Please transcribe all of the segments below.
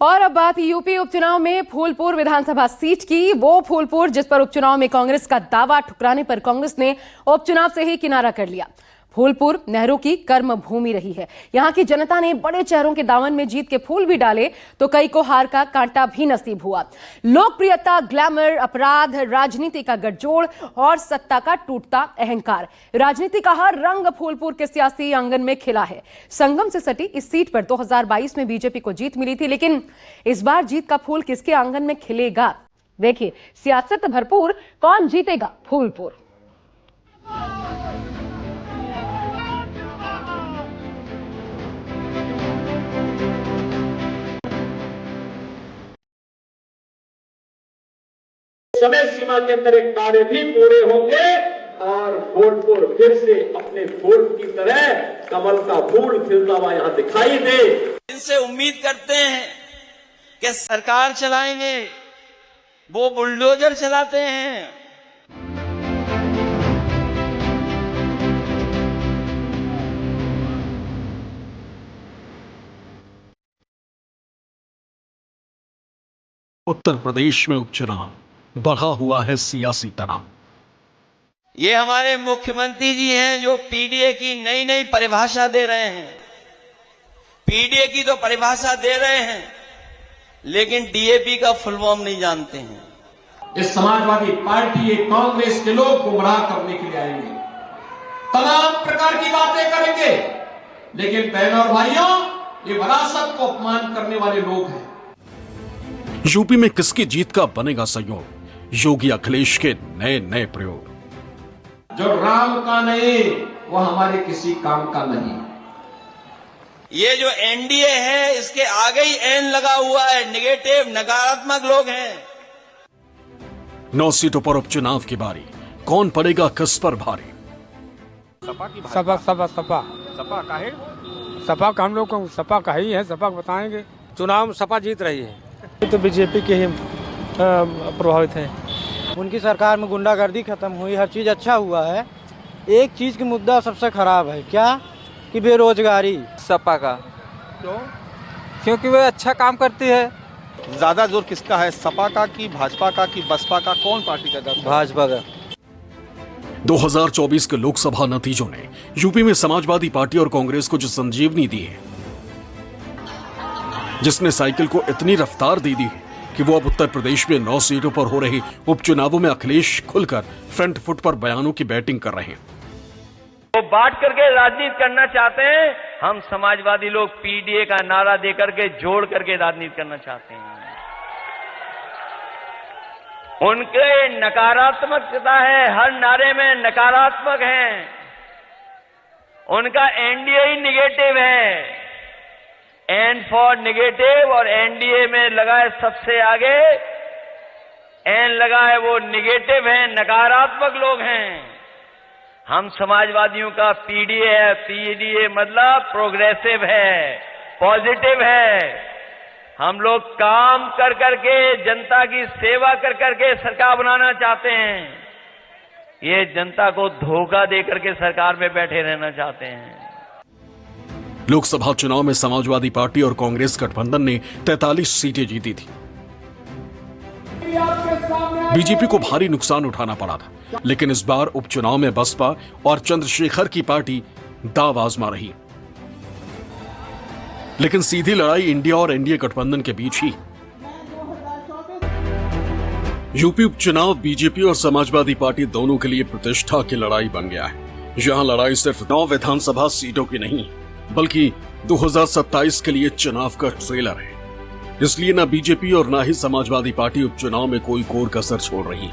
और अब बात यूपी उपचुनाव में फूलपुर विधानसभा सीट की। वो फूलपुर जिस पर उपचुनाव में कांग्रेस का दावा ठुकराने पर कांग्रेस ने उपचुनाव से ही किनारा कर लिया। फूलपुर नेहरू की कर्म भूमि रही है। यहां की जनता ने बड़े चेहरों के दामन में जीत के फूल भी डाले तो कई को हार का कांटा भी नसीब हुआ। लोकप्रियता, ग्लैमर, अपराध, राजनीति का गठजोड़ और सत्ता का टूटता अहंकार, राजनीति का हर रंग फूलपुर के सियासी आंगन में खिला है। संगम से सटी इस सीट पर 2022 में बीजेपी को जीत मिली थी, लेकिन इस बार जीत का फूल किसके आंगन में खिलेगा? देखिए, सियासत भरपूर कौन जीतेगा फूलपुर। समय सीमा के अंदर एक कार्य भी पूरे होंगे और फूलपुर फिर से अपने फूल की तरह कमल का फूल खिलता हुआ यहां दिखाई दे। इनसे उम्मीद करते हैं कि सरकार चलाएंगे, वो बुलडोजर चलाते हैं। उत्तर प्रदेश में उपचुनाव बढ़ा हुआ है सियासी तनाव। ये हमारे मुख्यमंत्री जी हैं जो पीडीए की नई नई परिभाषा दे रहे हैं। पीडीए की तो परिभाषा दे रहे हैं, लेकिन डीएपी का फुल फॉर्म नहीं जानते हैं। इस समाजवादी पार्टी, कांग्रेस के लोग गुमराह करने के लिए आएंगे, तमाम प्रकार की बातें करेंगे, लेकिन बहनों और भाइयों, ये विरासत को अपमान करने वाले लोग हैं। यूपी में किसकी जीत का बनेगा संयोग? योगी अखिलेश के नए नए प्रयोग। जो राम का नहीं वो हमारे किसी काम का नहीं। ये जो एनडीए है इसके आगे ही एन लगा हुआ है, नेगेटिव, नकारात्मक लोग हैं। 9 सीटों पर उपचुनाव की बारी, कौन पड़ेगा किस पर भारी? सपा का है। सपा का हम लोग को सपा का ही है, सपा बताएंगे। चुनाव सपा जीत रही है। तो बीजेपी के ही प्रभावित हैं। उनकी सरकार में गुंडागर्दी खत्म हुई, हर चीज अच्छा हुआ है। एक चीज की मुद्दा सबसे खराब है, क्या कि बेरोजगारी। सपा का क्यों? क्योंकि वे अच्छा काम करती है। ज्यादा जोर किसका है, सपा का कि भाजपा का कि बसपा का? कौन पार्टी का? भाजपा का। 2024 के लोकसभा नतीजों ने यूपी में समाजवादी पार्टी और कांग्रेस को जो संजीवनी दी है, जिसने साइकिल को इतनी रफ्तार दे दी है कि वो अब उत्तर प्रदेश में 9 सीटों पर हो रहे उपचुनावों में अखिलेश खुलकर फ्रंट फुट पर बयानों की बैटिंग कर रहे हैं। वो बांट करके राजनीति करना चाहते हैं। हम समाजवादी लोग पीडीए का नारा देकर के जोड़ करके राजनीति करना चाहते हैं। उनके नकारात्मकता है, हर नारे में नकारात्मक है। उनका एनडीए ही निगेटिव है, एन फॉर निगेटिव, और एनडीए में लगा है सबसे आगे एन लगा है, वो निगेटिव है, नकारात्मक लोग हैं। हम समाजवादियों का पीडीए है, पीडीए मतलब प्रोग्रेसिव है, पॉजिटिव है। हम लोग काम कर करके, जनता की सेवा कर करके सरकार बनाना चाहते हैं। ये जनता को धोखा दे करके सरकार में बैठे रहना चाहते हैं। लोकसभा चुनाव में समाजवादी पार्टी और कांग्रेस गठबंधन ने 43 सीटें जीती थी। बीजेपी को भारी नुकसान उठाना पड़ा था, लेकिन इस बार उपचुनाव में बसपा और चंद्रशेखर की पार्टी दांव आजमा रही। लेकिन सीधी लड़ाई इंडिया और एनडीए गठबंधन के बीच ही। यूपी उपचुनाव बीजेपी और समाजवादी पार्टी दोनों के लिए प्रतिष्ठा की लड़ाई बन गया है। यहां लड़ाई सिर्फ 9 विधानसभा सीटों की नहीं, बल्कि 2027 के लिए चुनाव का ट्रेलर है। इसलिए न बीजेपी और न ही समाजवादी पार्टी उपचुनाव में कोई कोर कसर छोड़ रही।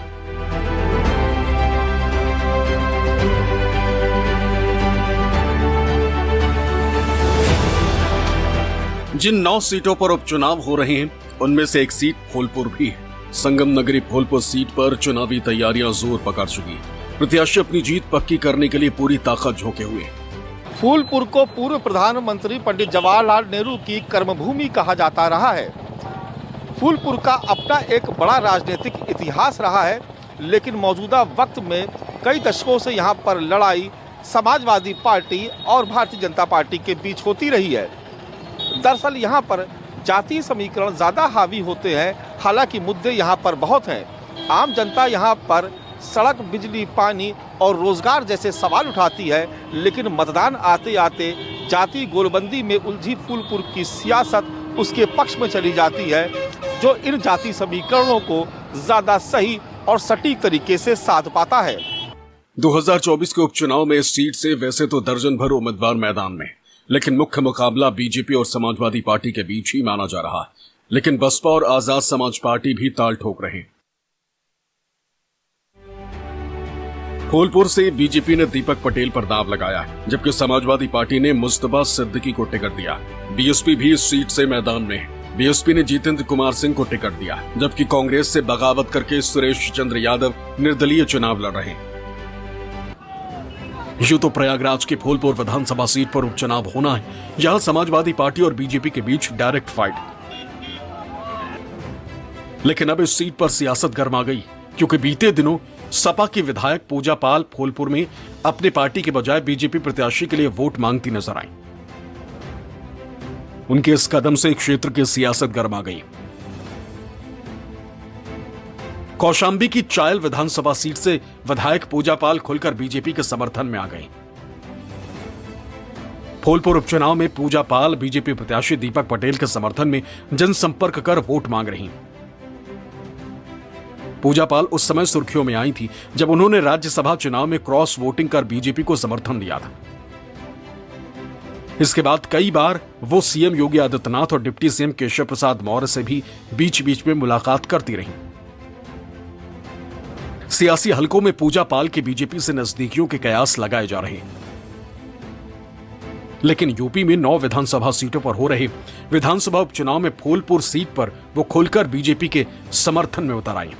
जिन 9 सीटों पर उपचुनाव हो रहे हैं, उनमें से एक सीट फूलपुर भी है। संगम नगरी फूलपुर सीट पर चुनावी तैयारियां जोर पकड़ चुकी हैं। प्रत्याशी अपनी जीत पक्की करने के लिए पूरी ताकत झोंके हुए हैं। फूलपुर को पूर्व प्रधानमंत्री पंडित जवाहरलाल नेहरू की कर्मभूमि कहा जाता रहा है। फूलपुर का अपना एक बड़ा राजनीतिक इतिहास रहा है, लेकिन मौजूदा वक्त में कई दशकों से यहाँ पर लड़ाई समाजवादी पार्टी और भारतीय जनता पार्टी के बीच होती रही है। दरअसल यहाँ पर जातीय समीकरण ज्यादा हावी होते हैं। हालांकि मुद्दे यहाँ पर बहुत हैं। आम जनता यहाँ पर सड़क, बिजली, पानी और रोजगार जैसे सवाल उठाती है, लेकिन मतदान आते आते जाति गोलबंदी में उलझी फूलपुर की सियासत उसके पक्ष में चली जाती है, जो इन जाति समीकरणों को ज्यादा सही और सटीक तरीके से साध पाता है। 2024 के उपचुनाव में इस सीट से वैसे तो दर्जन भर उम्मीदवार मैदान में, लेकिन मुख्य मुकाबला बीजेपी और समाजवादी पार्टी के बीच ही माना जा रहा। लेकिन बसपा और आजाद समाज पार्टी भी ताल ठोक रहे। फूलपुर से बीजेपी ने दीपक पटेल पर दांव लगाया, जबकि समाजवादी पार्टी ने मुस्तफा सिद्दीकी को टिकट दिया। बीएसपी भी इस सीट से मैदान में है। बीएसपी ने जितेंद्र कुमार सिंह को टिकट दिया, जबकि कांग्रेस से बगावत करके सुरेश चंद्र यादव निर्दलीय चुनाव लड़ रहे हैं। यूं तो प्रयागराज की फूलपुर विधानसभा सीट पर उपचुनाव होना है। यहां समाजवादी पार्टी और बीजेपी के बीच डायरेक्ट फाइट, लेकिन अब इस सीट पर सियासत गर्मा गई, क्योंकि बीते दिनों सपा की विधायक पूजा पाल फूलपुर में अपने पार्टी के बजाय बीजेपी प्रत्याशी के लिए वोट मांगती नजर आई। उनके इस कदम से क्षेत्र की सियासत गर्मा गई। कौशांबी की चायल विधानसभा सीट से विधायक पूजा पाल खुलकर बीजेपी के समर्थन में आ गई। फूलपुर उपचुनाव में पूजा पाल बीजेपी प्रत्याशी दीपक पटेल के समर्थन में जनसंपर्क कर वोट मांग रही। पूजा पाल उस समय सुर्खियों में आई थी जब उन्होंने राज्यसभा चुनाव में क्रॉस वोटिंग कर बीजेपी को समर्थन दिया था। इसके बाद कई बार वो सीएम योगी आदित्यनाथ और डिप्टी सीएम केशव प्रसाद मौर्य से भी बीच बीच में मुलाकात करती रहीं। सियासी हलकों में पूजा पाल के बीजेपी से नजदीकियों के कयास लगाए जा रहे हैं। लेकिन यूपी में 9 विधानसभा सीटों पर हो रहे विधानसभा उपचुनाव में फूलपुर सीट पर वो खुलकर बीजेपी के समर्थन में उतर आई।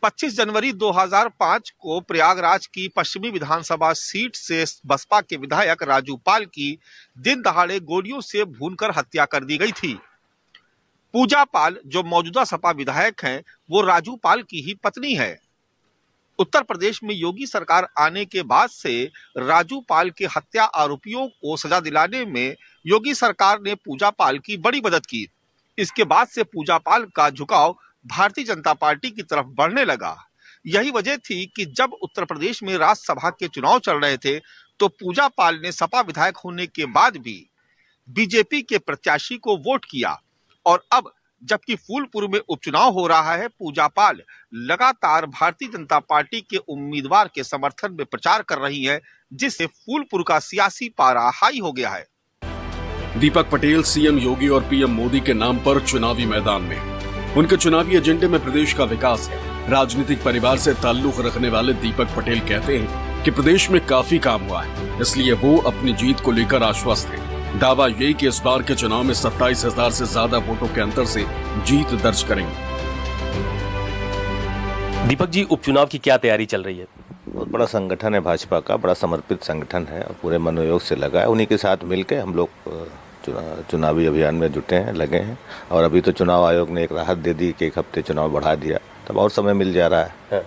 25 जनवरी 2005 को प्रयागराज की पश्चिमी विधानसभा सीट से बसपा के विधायक राजू पाल की दिन दहाड़े गोलियों से भूनकर हत्या कर दी गई थी। पूजा पाल, जो मौजूदा सपा विधायक हैं, वो राजू पाल की ही पत्नी है। उत्तर प्रदेश में योगी सरकार आने के बाद से राजू पाल के हत्या आरोपियों को सजा दिलाने में योगी सरकार ने पूजा पाल की बड़ी मदद की। इसके बाद से पूजा पाल का झुकाव भारतीय जनता पार्टी की तरफ बढ़ने लगा। यही वजह थी कि जब उत्तर प्रदेश में राज्यसभा के चुनाव चल रहे थे तो पूजा पाल ने सपा विधायक होने के बाद भी बीजेपी के प्रत्याशी को वोट किया। और अब जबकि फूलपुर में उपचुनाव हो रहा है, पूजा पाल लगातार भारतीय जनता पार्टी के उम्मीदवार के समर्थन में प्रचार कर रही है, जिससे फूलपुर का सियासी पारा हाई हो गया है। दीपक पटेल सीएम योगी और पीएम मोदी के नाम पर चुनावी मैदान में। उनके चुनावी एजेंडे में प्रदेश का विकास है। राजनीतिक परिवार से ताल्लुक रखने वाले दीपक पटेल कहते हैं कि प्रदेश में काफी काम हुआ है, इसलिए वो अपनी जीत को लेकर आश्वस्त हैं। दावा यही कि इस बार के चुनाव में 27,000 से ज्यादा वोटों के अंतर से जीत दर्ज करेंगे। दीपक जी, उपचुनाव की क्या तैयारी चल रही है? बहुत बड़ा संगठन है भाजपा का, बड़ा समर्पित संगठन है और पूरे मनोयोग से लगा है। उन्हीं के साथ मिलकर हम लोग चुनावी अभियान में जुटे हैं, लगे हैं। और अभी तो चुनाव आयोग ने एक राहत दे दी कि 1 हफ्ते चुनाव बढ़ा दिया, तब और समय मिल जा रहा है।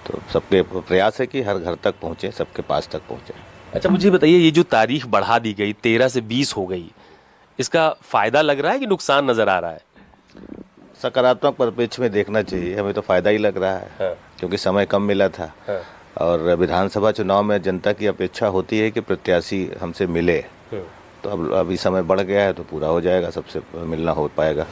तो सबके प्रयास है कि हर घर तक पहुंचे, सबके पास तक पहुंचे। अच्छा, मुझे बताइए, ये जो तारीख बढ़ा दी गई 13 से 20 हो गई, इसका फायदा लग रहा है कि नुकसान नजर आ रहा है? सकारात्मक परिप्रेक्ष्य में देखना चाहिए, हमें तो फायदा ही लग रहा है। क्योंकि समय कम मिला था। और विधानसभा चुनाव में जनता की अपेक्षा होती है कि प्रत्याशी हमसे मिले, तो अब अभी समय बढ़ गया है तो पूरा हो जाएगा, सबसे मिलना हो पाएगा।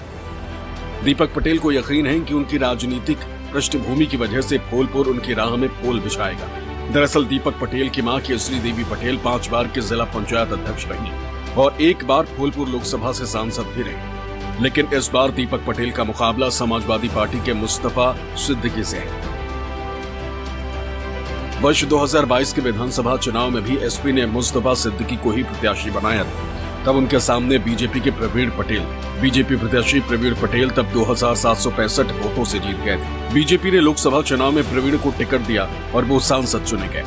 दीपक पटेल को यकीन है कि उनकी राजनीतिक पृष्ठभूमि की वजह से फूलपुर उनकी राह में फूल बिछाएगा। दरअसल दीपक पटेल की मां केसरी देवी पटेल 5 बार के जिला पंचायत अध्यक्ष रही और 1 बार फूलपुर लोकसभा से सांसद भी रहे। लेकिन इस बार दीपक पटेल का मुकाबला समाजवादी पार्टी के मुस्तफा सिद्दीकी से है। वर्ष 2022 के विधानसभा चुनाव में भी एसपी ने मुस्तफा सिद्दीकी को ही प्रत्याशी बनाया था। तब उनके सामने बीजेपी के प्रवीण पटेल, बीजेपी प्रत्याशी प्रवीण पटेल तब 2,765 वोटों से जीत गए थे। बीजेपी ने लोकसभा चुनाव में प्रवीण को टिकट दिया और वो सांसद चुने गए।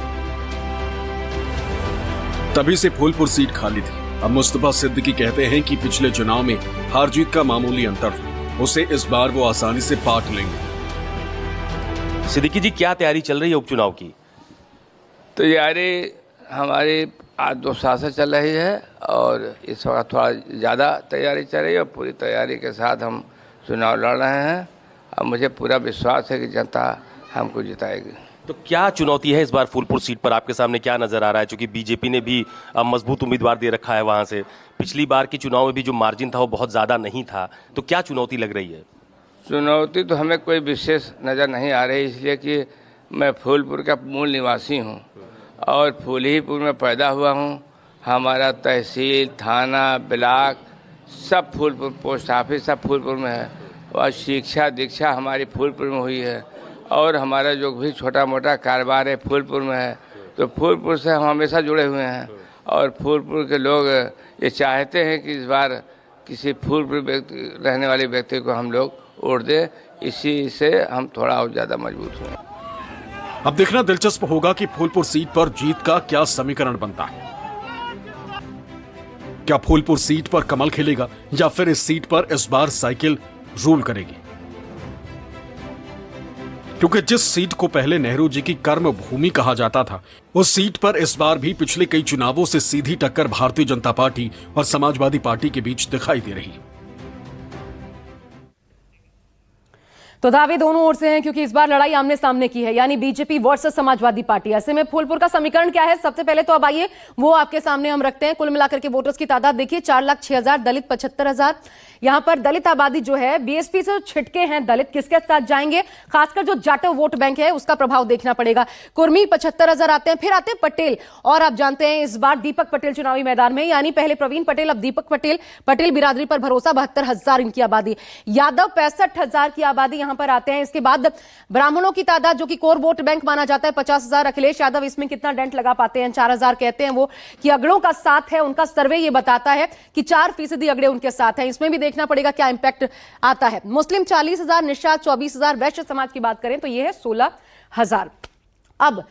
तभी से फूलपुर सीट खाली थी। अब मुस्तफा सिद्दीकी कहते हैं कि पिछले चुनाव में हार जीत का मामूली अंतर था, उसे इस बार वो आसानी से पाट लेंगे। सिद्दीकी जी, क्या तैयारी चल रही है उपचुनाव की? तो यारे हमारे आज 2 साल से चल रही है और इस वक्त थोड़ा ज़्यादा तैयारी चल रही है और पूरी तैयारी के साथ हम चुनाव लड़ रहे हैं और मुझे पूरा विश्वास है कि जनता हमको जिताएगी। तो क्या चुनौती है इस बार फूलपुर सीट पर, आपके सामने क्या नजर आ रहा है? क्योंकि बीजेपी ने भी मजबूत उम्मीदवार दे रखा है वहां से, पिछली बार की चुनाव में भी जो मार्जिन था वो बहुत ज़्यादा नहीं था, तो क्या चुनौती लग रही है? चुनौती तो हमें कोई विशेष नज़र नहीं आ रही, इसलिए कि मैं फूलपुर का मूल निवासी हूँ और फूलहीपुर में पैदा हुआ हूँ। हमारा तहसील, थाना, ब्लॉक सब फूलपुर, पोस्ट ऑफिस सब फूलपुर में है और शिक्षा दीक्षा हमारी फूलपुर में हुई है और हमारा जो भी छोटा मोटा कारोबार है फूलपुर में है। तो फूलपुर से हम हमेशा जुड़े हुए हैं और फूलपुर के लोग ये चाहते हैं कि इस बार किसी फूलपुर रहने वाले व्यक्ति को हम लोग वोट दें, इसी से हम थोड़ा और ज़्यादा मजबूत हुए। अब देखना दिलचस्प होगा कि फूलपुर सीट पर जीत का क्या समीकरण बनता है। क्या फूलपुर सीट पर कमल खिलेगा या फिर इस सीट पर इस बार साइकिल रूल करेगी? क्योंकि जिस सीट को पहले नेहरू जी की कर्म भूमि कहा जाता था, उस सीट पर इस बार भी पिछले कई चुनावों से सीधी टक्कर भारतीय जनता पार्टी और समाजवादी पार्टी के बीच दिखाई दे रही। तो दावे दोनों ओर से हैं क्योंकि इस बार लड़ाई आमने सामने की है, यानी बीजेपी वर्सेस समाजवादी पार्टी। ऐसे में फूलपुर का समीकरण क्या है, सबसे पहले तो अब आइए वो आपके सामने हम रखते हैं। कुल मिलाकर के वोटर्स की तादाद देखिए, 4,06,000, दलित 75,000। यहां पर दलित आबादी जो है बीएसपी से छिटके हैं, दलित किसके साथ जाएंगे, खासकर जो जाटव वोट बैंक है उसका प्रभाव देखना पड़ेगा। कुर्मी 75,000 आते हैं, फिर आते हैं पटेल, और आप जानते हैं इस बार दीपक पटेल चुनावी मैदान में, यानी पहले प्रवीण पटेल अब दीपक पटेल। पटेल बिरादरी पर भरोसा, 72,000 इनकी आबादी। यादव 65,000 की आबादी यहां पर आते हैं। इसके बाद ब्राह्मणों की तादाद जो कि कोर वोट बैंक माना जाता है 50,000। अखिलेश यादव इसमें कितना डेंट लगा पाते हैं, 4,000 कहते हैं वो कि अगड़ों का साथ है, उनका सर्वे ये बताता है कि 4% अगड़े उनके साथ हैं। इसमें भी देखना पड़ेगा क्या इंपैक्ट आता है। मुस्लिम 40,000, निषाद 24,000, वैश्य समाज की बात करें तो यह है 16,000। अब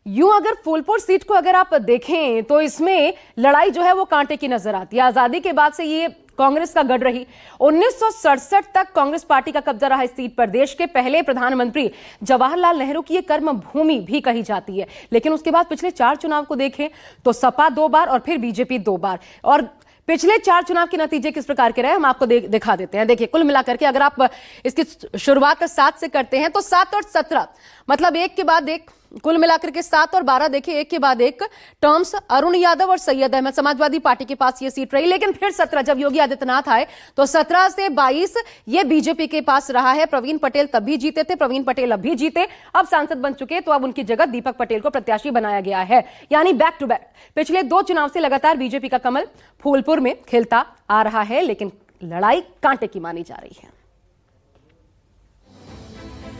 यूं अगर फूलपुर सीट को अगर आप देखें तो इसमें लड़ाई जो है वो कांटे की नजर आती है। आजादी के बाद से ये कांग्रेस का गढ़ रही। 1967 तक कांग्रेस पार्टी का कब्जा रहा इस सीट पर। देश के पहले प्रधानमंत्री जवाहरलाल नेहरू की यह कर्म भूमि भी कही जाती है। लेकिन उसके बाद पिछले 4 चुनाव को देखें तो सपा 2 बार और फिर बीजेपी 2 बार। और पिछले 4 चुनाव के नतीजे किस प्रकार के रहे हम आपको दिखा देते हैं। देखिए कुल मिलाकर के अगर आप इसकी शुरुआत 7 से करते हैं तो 7 और 17 मतलब एक के बाद एक, कुल मिलाकर के 7 और 12 देखिए एक के बाद एक टर्म्स अरुण यादव और सैयद अहमद समाजवादी पार्टी के पास ये सीट रही। लेकिन फिर 17 जब योगी आदित्यनाथ आए तो 17 से 22 ये बीजेपी के पास रहा है। प्रवीण पटेल तब भी जीते थे, प्रवीण पटेल अब भी जीते, अब सांसद बन चुके, तो अब उनकी जगह दीपक पटेल को प्रत्याशी बनाया गया है। यानी बैक टू बैक पिछले 2 चुनाव से लगातार बीजेपी का कमल फूलपुर में खिलता आ रहा है। लेकिन लड़ाई कांटे की मानी जा रही है।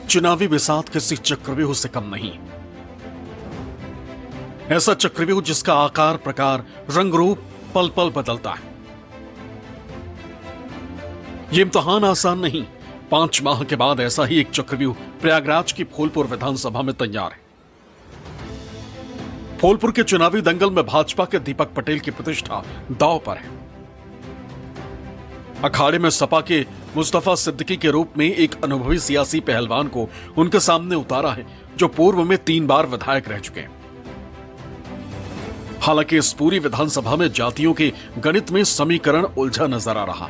चुनावी बिसात किसी चक्रव्यूह से कम नहीं। ऐसा चक्रव्यूह जिसका आकार, प्रकार, रंग रूप पल पल बदलता है। यह इम्तिहान आसान नहीं। 5 माह के बाद ऐसा ही एक चक्रव्यूह प्रयागराज की फूलपुर विधानसभा में तैयार है। फूलपुर के चुनावी दंगल में भाजपा के दीपक पटेल की प्रतिष्ठा दांव पर है। अखाड़े में सपा के मुस्तफा सिद्दीकी के रूप में एक अनुभवी सियासी पहलवान को उनके सामने उतारा है, जो पूर्व में 3 बार विधायक रह चुके हैं। हालांकि इस पूरी विधानसभा में जातियों के गणित में समीकरण उलझा नजर आ रहा।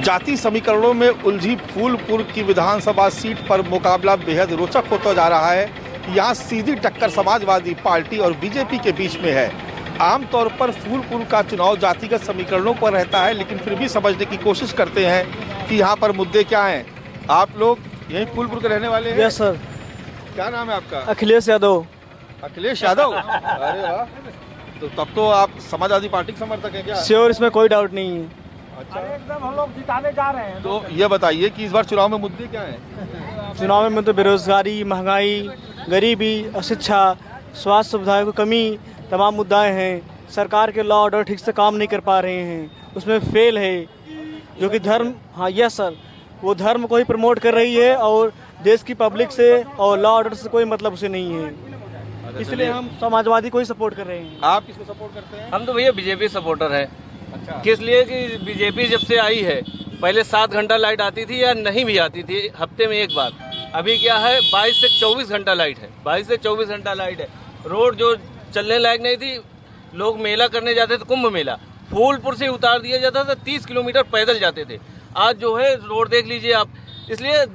जाति समीकरणों में उलझी फूलपुर की विधानसभा सीट पर मुकाबला बेहद रोचक होता जा रहा है। यहाँ सीधी टक्कर समाजवादी पार्टी और बीजेपी के बीच में है। आमतौर पर फूलपुर का चुनाव जातिगत समीकरणों पर रहता है, लेकिन फिर भी समझने की कोशिश करते हैं कि यहाँ पर मुद्दे क्या हैं। आप लोग यही फूलपुर के रहने वाले हैं? Yes sir. क्या नाम है आपका? अखिलेश यादव। अखिलेश यादव, अरे वाह, तो तब तो आप समाजवादी पार्टी के समर्थक हैं क्या? श्योर, इसमें कोई डाउट नहीं है। अच्छा, एकदम हम लोग जिताने जा रहे हैं। तो ये बताइए कि इस बार चुनाव में मुद्दे क्या हैं? चुनाव में तो बेरोजगारी, महंगाई, गरीबी, अशिक्षा, स्वास्थ्य सुविधाओं की कमी, तमाम मुद्दाएं हैं। सरकार के लॉ ऑर्डर ठीक से काम नहीं कर पा रहे हैं, उसमें फेल है। जो कि धर्म, हाँ यस सर, वो धर्म को ही प्रमोट कर रही है और देश की पब्लिक से और लॉ ऑर्डर से कोई मतलब उसे नहीं है। इसलिए हम समाजवादी को ही सपोर्ट कर रहे हैं। आप किसको सपोर्ट करते हैं? हम तो भैया बीजेपी सपोर्टर है। अच्छा, किस लिए कि बीजेपी जब से आई है, पहले 7 घंटा लाइट आती थी या नहीं भी आती थी, हफ्ते में एक बार। अभी क्या है 22 से 24 घंटा लाइट है, 22 से 24 घंटा लाइट है। रोड जो चलने लायक नहीं थी, लोग मेला करने जाते थे, कुंभ मेला फूलपुर से उतार दिया जाता था, 30 किलोमीटर पैदल जाते थे। आज जो है रोड देख लीजिए आप, इसलिए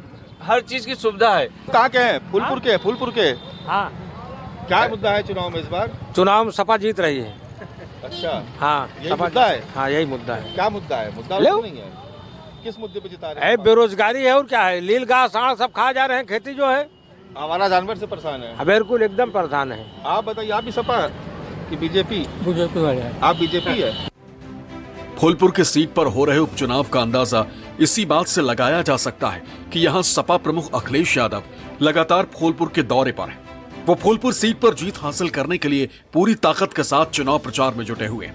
हर चीज की सुविधा है। कहाँ के हैं? फूलपुर के? फूलपुर के। हाँ, क्या मुद्दा है चुनाव में इस बार? चुनाव में सपा जीत रही है। अच्छा, हाँ, यही मुद्दा है? हाँ, यही मुद्दा है। क्या मुद्दा है? मुद्दा नहीं है। किस मुद्दे पे जिता रहे है? हैं? बेरोजगारी है और क्या है, लील घास साढ़ सब खा जा रहे हैं, खेती जो है आवारा जानवर से परेशान है। बिल्कुल एकदम परेशान है। आप बताइए, आप भी सपा कि बीजेपी? बीजेपी वाले हैं। आप बीजेपी है? फूलपुर की सीट पर हो रहे उपचुनाव का अंदाजा इसी बात से लगाया जा सकता है कि यहां सपा प्रमुख अखिलेश यादव लगातार फूलपुर के दौरे पर हैं। वो फूलपुर सीट पर जीत हासिल करने के लिए पूरी ताकत के साथ चुनाव प्रचार में जुटे हुए हैं।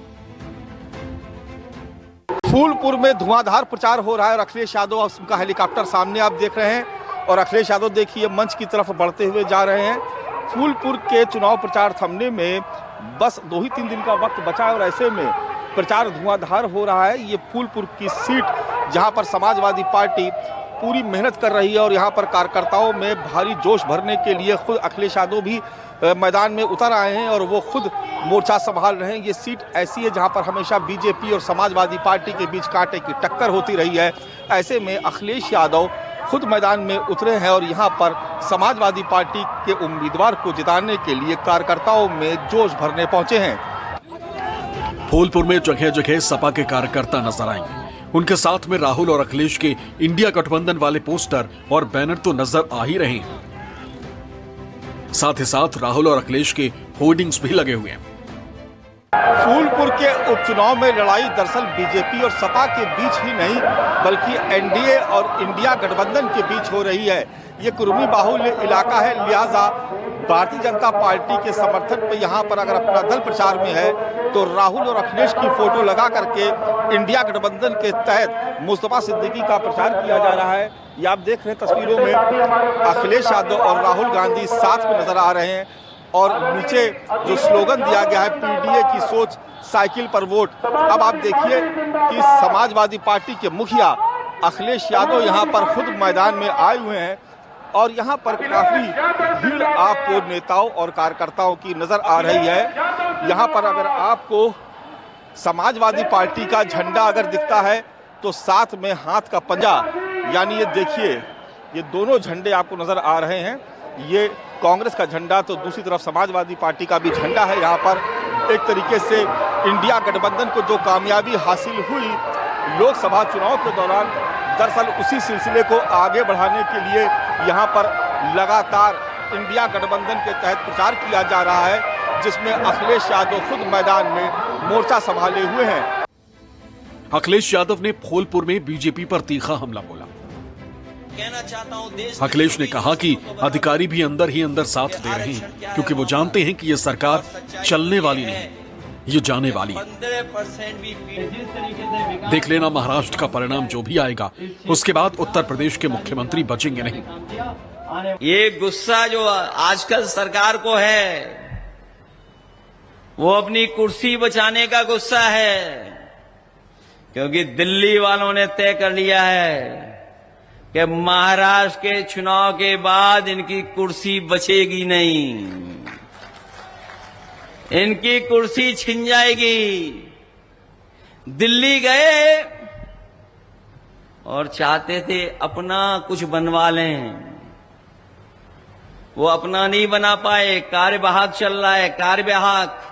फूलपुर में धुआंधार प्रचार हो रहा है और अखिलेश यादव उनका हेलीकॉप्टर सामने आप देख रहे हैं और अखिलेश यादव देखिए मंच की तरफ बढ़ते हुए जा रहे हैं। फूलपुर के चुनाव प्रचार थमने में बस 2 ही 3 दिन का वक्त बचा है और ऐसे में प्रचार धुआंधार हो रहा है। ये फूलपुर की सीट जहां पर समाजवादी पार्टी पूरी मेहनत कर रही है और यहां पर कार्यकर्ताओं में भारी जोश भरने के लिए खुद अखिलेश यादव भी मैदान में उतर आए हैं और वो खुद मोर्चा संभाल रहे हैं। ये सीट ऐसी है जहां पर हमेशा बीजेपी और समाजवादी पार्टी के बीच कांटे की टक्कर होती रही है। ऐसे में अखिलेश यादव खुद मैदान में उतरे हैं और यहां पर समाजवादी पार्टी के उम्मीदवार को जिताने के लिए कार्यकर्ताओं में जोश भरने पहुंचे हैं। फूलपुर में जगह जगह सपा के कार्यकर्ता नजर आएंगे। उनके साथ में राहुल और अखिलेश के इंडिया गठबंधन वाले पोस्टर और बैनर तो नजर आ ही रहे हैं। साथ ही साथ राहुल और अखिलेश के होर्डिंग्स भी लगे हुए हैं। फूलपुर के उपचुनाव में लड़ाई दरअसल बीजेपी और सपा के बीच ही नहीं बल्कि एनडीए और इंडिया गठबंधन के बीच हो रही है। ये कुर्मी बाहुल्य इलाका है, लिहाजा भारतीय जनता पार्टी के समर्थन पे यहाँ पर अगर अपना दल प्रचार में है तो राहुल और अखिलेश की फोटो लगा करके इंडिया गठबंधन के तहत मुस्तफा सिद्दीकी का प्रचार किया जा रहा है। ये आप देख रहे हैं तस्वीरों में अखिलेश यादव और राहुल गांधी साथ में नजर आ रहे हैं और नीचे जो स्लोगन दिया गया है पीडीए की सोच साइकिल पर वोट। अब आप देखिए कि समाजवादी पार्टी के मुखिया अखिलेश यादव यहाँ पर खुद मैदान में आए हुए हैं और यहाँ पर काफी भीड़ आपको नेताओं और कार्यकर्ताओं की नजर आ रही है। यहाँ पर अगर आपको समाजवादी पार्टी का झंडा अगर दिखता है तो साथ में हाथ का पंजा, यानी ये देखिए ये दोनों झंडे आपको नजर आ रहे हैं। ये कांग्रेस का झंडा तो दूसरी तरफ समाजवादी पार्टी का भी झंडा है। यहाँ पर एक तरीके से इंडिया गठबंधन को जो कामयाबी हासिल हुई लोकसभा चुनाव के दौरान, दरअसल उसी सिलसिले को आगे बढ़ाने के लिए यहाँ पर लगातार इंडिया गठबंधन के तहत प्रचार किया जा रहा है, जिसमें अखिलेश यादव खुद मैदान में मोर्चा संभाले हुए हैं। अखिलेश यादव ने फूलपुर में बीजेपी पर तीखा हमला बोला। अखिलेश ने कहा कि अधिकारी भी अंदर ही अंदर साथ दे रहे हैं क्योंकि वो जानते हैं कि ये सरकार चलने वाली नहीं, ये जाने वाली है। देख लेना महाराष्ट्र का परिणाम जो भी आएगा उसके बाद उत्तर प्रदेश के मुख्यमंत्री बचेंगे नहीं। ये गुस्सा जो आजकल सरकार को है वो अपनी कुर्सी बचाने का गुस्सा है, क्योंकि दिल्ली वालों ने तय कर लिया है कि महाराष्ट्र के चुनाव के बाद इनकी कुर्सी बचेगी नहीं, इनकी कुर्सी छिन जाएगी। दिल्ली गए और चाहते थे अपना कुछ बनवा लें, वो अपना नहीं बना पाए। कार्यवाहक चल रहा है, कार्यवाहक